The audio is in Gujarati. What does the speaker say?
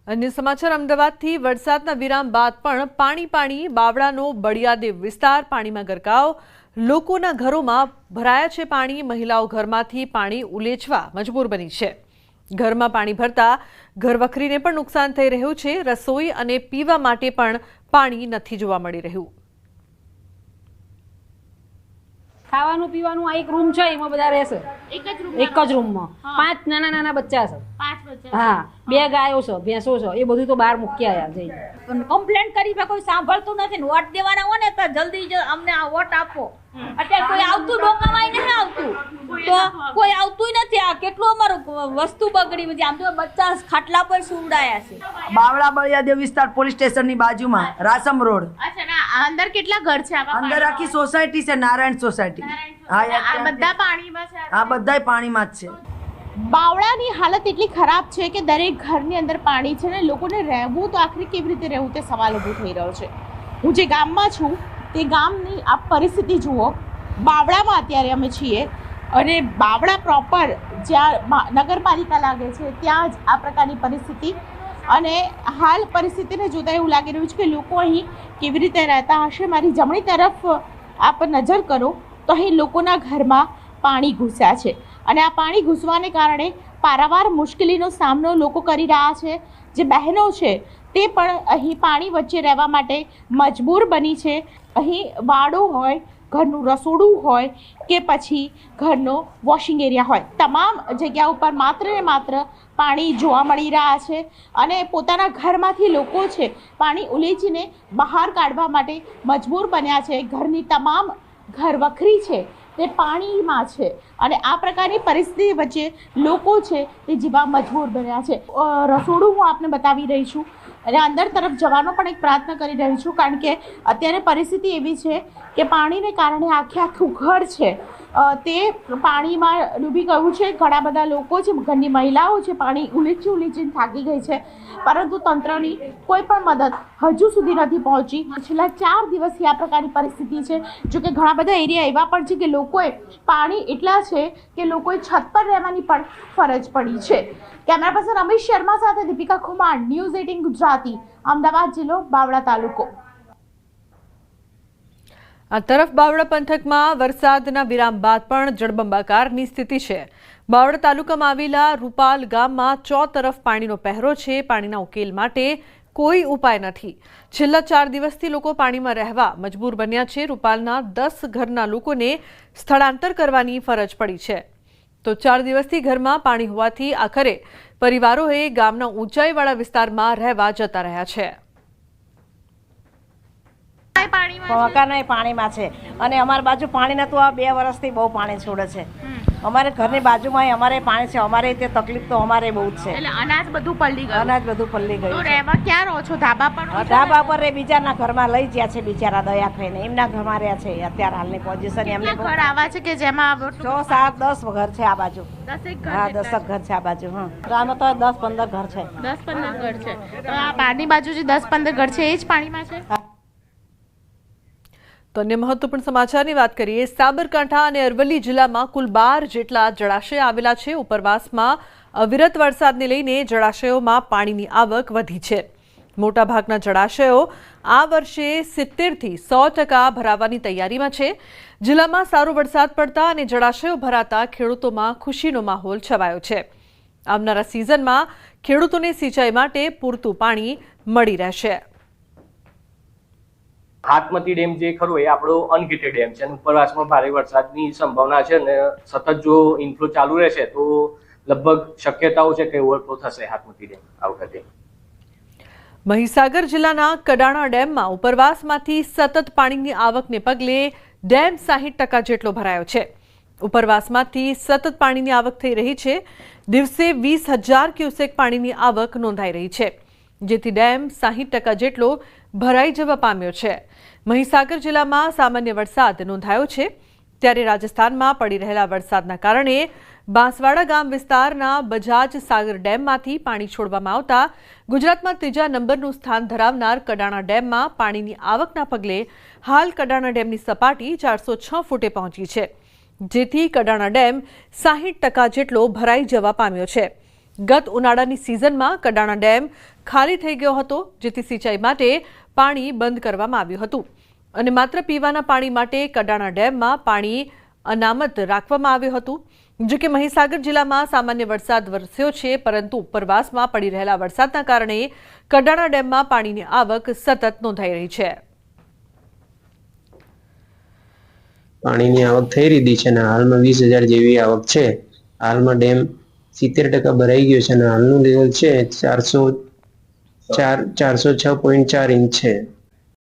अन्य समाचार अमदावादથી વરસાદના વિરામ બાદ પણ પાણી બાવળાનો બળિયાદેવ વિસ્તાર પાણીમાં ગરકાવ લોકોના ઘરોમાં ભરાયા છે પાણી મહિલાઓ ઘરમાંથી પાણી ઉલેચવા મજબૂર બની છે ઘરમાં પાણી ભરતા ઘરવખરીને પણ નુકસાન થઈ રહ્યું છે રસોઈ અને પીવા માટે પણ પાણી નથી જોવા મળી રહ્યું ખાવાનું પીવાનું આ એક રૂમ છે એમાં બધા રહેશે એક જ રૂમમાં 5 નાના બચ્ચા છે 5 બચ્ચા હા 2 ગાયો છે ભેંસો છે એ બધું તો બહાર મૂકી આવ્યા જઈને કમ્પ્લેન્ટ કરી પણ કોઈ સાંભળતું નથી વોટ દેવાના હોય ને તો જલ્દી અમને આ વોટ આપો અત્યારે કોઈ આવતું ડોકામાં નહીં આવતું તો કોઈ આવતું નથી આ કેટલું અમારું વસ્તુ બગડી બધી આમ તો બચ્ચા ખાટલા પર સુવડાયા છે બાવળા બળિયાદેવ વિસ્તાર પોલીસ સ્ટેશનની બાજુમાં રાસમ રોડ અચ્છા ના અંદર કેટલા ઘર છે આવા અંદર આખી સોસાયટી છે નારાયણ સોસાયટી હા આ બધા પાણીમાં છે આ બધાય પાણીમાં જ છે બાવળાની હાલત એટલી ખરાબ છે કે દરેક ઘરની અંદર પાણી છે ને લોકોને રહેવું તો આખરે કેવી રીતે રહેવું તે સવાલ ઊભો થઈ રહ્યો છે હું જે ગામમાં છું તે ગામની આ પરિસ્થિતિ જુઓ બાવળામાં અત્યારે અમે છીએ અને બાવળા પ્રોપર જ્યાં નગરપાલિકા લાગે છે ત્યાં જ આ પ્રકારની પરિસ્થિતિ અને હાલ પરિસ્થિતિને જોતાં એવું લાગી રહ્યું છે કે લોકો અહીં કેવી રીતે રહેતા હશે મારી જમણી તરફ આપ નજર કરો તો અહીં લોકોના ઘરમાં પાણી ઘૂસ્યા છે અને આ પાણી ઘૂસવાને કારણે પારાવાર મુશ્કેલીનો સામનો લોકો કરી રહ્યા છે જે બહેનો છે તે પણ અહીં પાણી વચ્ચે રહેવા માટે મજબૂર બની છે અહીં વાડો હોય ઘરનું રસોડું હોય કે પછી ઘરનો વોશિંગ એરિયા હોય તમામ જગ્યા ઉપર માત્ર ને માત્ર પાણી જોવા મળી રહ્યા છે અને પોતાના ઘરમાંથી લોકો છે પાણી ઉલેચીને બહાર કાઢવા માટે મજબૂર બન્યા છે ઘરની તમામ ઘરવખરી છે તે પાણીમાં છે અને આ પ્રકારની પરિસ્થિતિ વચ્ચે લોકો છે તે જીવવા મજબૂર બન્યા છે રસોડું હું આપને બતાવી રહી છું અને અંદર તરફ જવાનો પણ એક પ્રયત્ન કરી રહી છું કારણ કે અત્યારે પરિસ્થિતિ એવી છે કે પાણીને કારણે આખું ઘર છે તે પાણીમાં ડૂબી ગયું છે ઘણા બધા લોકો છે ઘરની મહિલાઓ છે પાણી ઉલીચીને થાકી ગઈ છે પરંતુ તંત્રની કોઈ પણ મદદ હજુ સુધી નથી પહોંચી છેલ્લા 4 દિવસથી આ પ્રકારની પરિસ્થિતિ છે જો કે ઘણા બધા એરિયા એવા પણ છે કે લોકોએ પાણી એટલા છે કે લોકોએ છત પર રહેવાની પણ ફરજ પડી છે કેમેરા પર્સન રમેશ શર્મા સાથે દીપિકા ખુમાર ન્યૂઝ 18 ગુજરાતી અમદાવાદ જિલ્લો બાવળા તાલુકો આ તરફ બાવળા પંથકમાં વરસાદના વિરામ બાદ પણ જળબંબાકારની સ્થિતિ છે બાવળા તાલુકામાં આવેલા રૂપાલ ગામમાં ચોતરફ પાણીનો પહેરો છે પાણીના ઉકેલ માટે કોઈ ઉપાય નથી છેલ્લા 4 દિવસથી લોકો પાણીમાં રહેવા મજબૂર બન્યા છે રૂપાલના 10 ઘરના લોકોને સ્થળાંતર કરવાની ફરજ પડી છે તો 4 દિવસથી ઘરમાં પાણી હોવાથી આખરે પરિવારોએ ગામના ઊંચાઈવાળા વિસ્તારમાં રહેવા જતા રહ્યા છે મકાનો પાણીમાં છે અને અમારી બાજુ પાણી નતું આ 2 વર્ષથી બહુ પાણી છોડે છે અમારે ઘરની બાજુમાં અમારે પાણી છે અમારે તે તકલીફ તો અમારે બહુ જ છે એટલે અનાજ બધું પલળી ગયું તો રહેવા ક્યાં રહો છો ધાબા પર ધાબા પર બીજાના ઘરમાં લઈ ગયા છે બિચારા દયા ખાઈને એમના ઘરમાં રહ્યા છે અત્યારે હાલની પોઝિશન એમને ઘર આવા છે કે જેમાં 6, 7, 10 ઘર છે આ બાજુ 10 હા 10 ઘર છે આ બાજુ હા આમાં તો 10-15 ઘર છે 10-15 ઘર છે તો આ પારની બાજુ જે 10-15 ઘર છે એ જ પાણીમાં છે તો અન્ય મહત્વપૂર્ણ સમાચારની વાત કરીએ સાબરકાંઠા અને અરવલ્લી જિલ્લામાં કુલ 12 જેટલા જળાશય આવેલા છે ઉપરવાસમાં અવિરત વરસાદને લઈને જળાશયોમાં પાણીની આવક વધી છે મોટાભાગના જળાશયો આ વર્ષે 70 થી 100% ભરાવાની તૈયારીમાં છે જિલ્લામાં સારો વરસાદ પડતા અને જળાશયો ભરાતા ખેડૂતોમાં ખુશીનો માહોલ છવાયો છે આવનારા સિઝનમાં ખેડૂતોને સિંચાઈ માટે પૂરતું પાણી મળી રહેશે હાથમતી ડેમ જે ખરો એ આપણો અનગેટેડ ડેમ છે અને ઉપરવાસમાં ભારે વરસાદની સંભાવના છે અને સતત જો ઇનફ્લો ચાલુ રહેશે તો લગભગ શક્યતાઓ છે કે ઓવરફ્લો થશે હાથમતી ડેમ આ વખતે મહીસાગર જિલ્લાના કડાણા ડેમમાં ઉપરવાસમાંથી સતત પાણીની આવકને પગલે ડેમ 60% જેટલો ભરાયો છે ઉપરવાસમાંથી સતત પાણીની આવક થઈ રહી છે દિવસે 20,000 ક્યુસેક પાણીની આવક નોંધાઈ રહી છે જેથી ડેમ 60% જેટલો ભરાઈ જવા પામ્યો છે મહીસાગર જિલ્લામાં સામાન્ય વરસાદ નોંધાયો છે ત્યારે રાજસ્થાનમાં પડી રહેલા વરસાદના કારણે બાંસવાડા ગામ વિસ્તારના બજાજ સાગર ડેમમાંથી પાણી છોડવામાં આવતા ગુજરાતમાં 3જા નંબરનું સ્થાન ધરાવનાર કડાણા ડેમમાં પાણીની આવકના પગલે હાલ કડાણા ડેમની સપાટી 406 ફૂટે પહોંચી છે જેથી કડાણા ડેમ 60% જેટલો ભરાઈ જવા પામ્યો છે ગત ઉનાળાની સિઝનમાં કડાણા ડેમ ખાલી થઈ ગયો હતો, જેથી સિંચાઈ માટે પાણી બંધ કરવામાં આવ્યું હતું અને માત્ર પીવાના પાણી માટે કડાણા ડેમમાં પાણી અનામત રાખવામાં આવ્યું હતું. જો કે મહીસાગર જિલ્લામાં સામાન્ય વરસાદ વરસ્યો છે, પરંતુ ઉપરવાસમાં પડી રહેલા વરસાદના કારણે કડાણા ડેમમાં પાણીની આવક સતત નોંધાઈ રહી છે. પાણીની આવક થઈ રહી છે અને હાલમાં 20,000 જેવી આવક છે. હાલમાં ડેમ 70% ભરાઈ ગયો છે અને હાલનું લેવલ છે 406.4 ઇંચ છે.